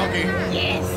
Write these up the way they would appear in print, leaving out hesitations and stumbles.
J-Monky. Yes.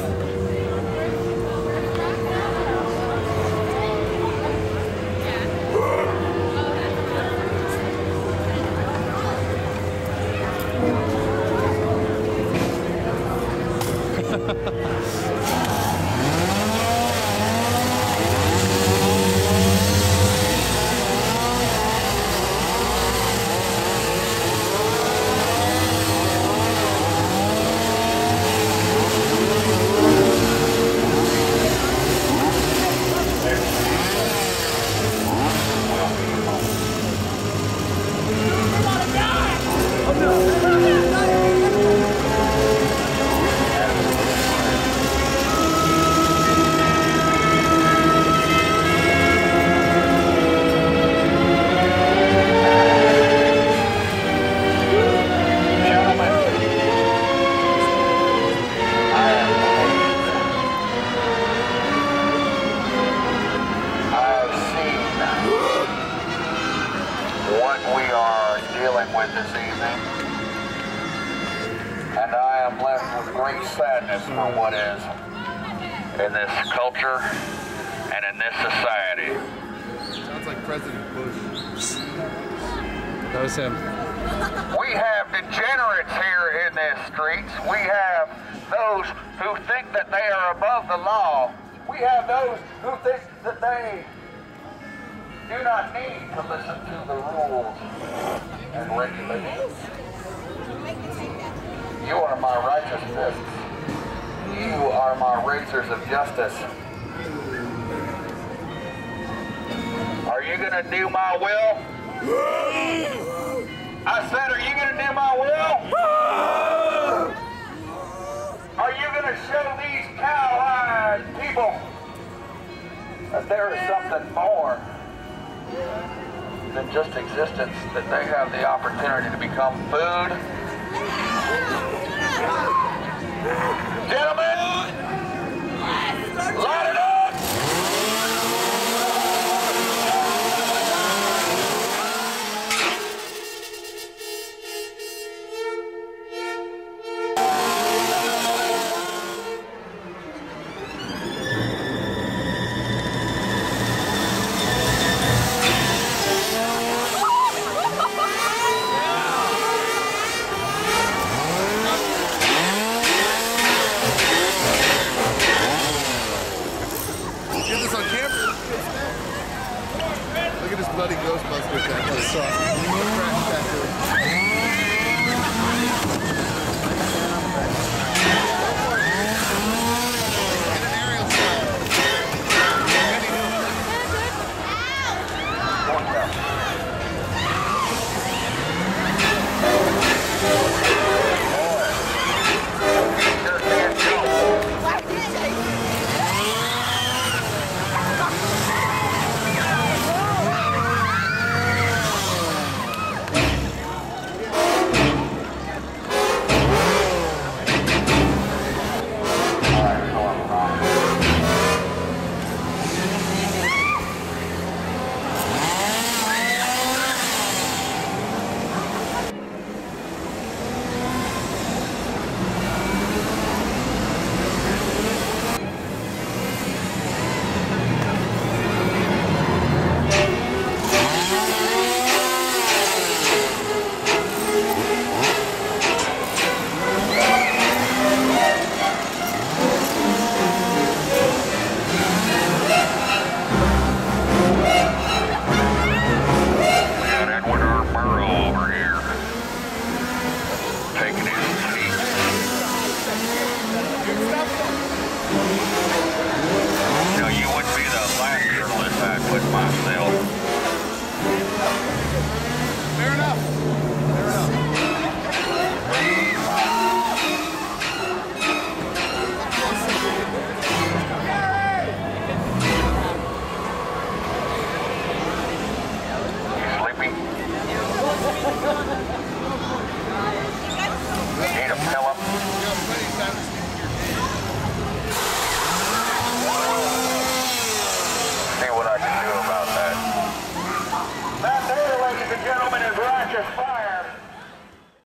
We are dealing with this evening, and I am left with great sadness for what is in this culture and in this society. Sounds like President Bush. That was him. We have degenerates here in these streets. We have those who think that they are above the law. We have those who think that they do not need to listen to the rules and regulations. You are my righteous fists. You are my razors of justice. Are you going to do my will? I said, are you going to do my will? Are you going to show these cow-eyed people that there is something more than just existence, that they have the opportunity to become food? Gentlemen!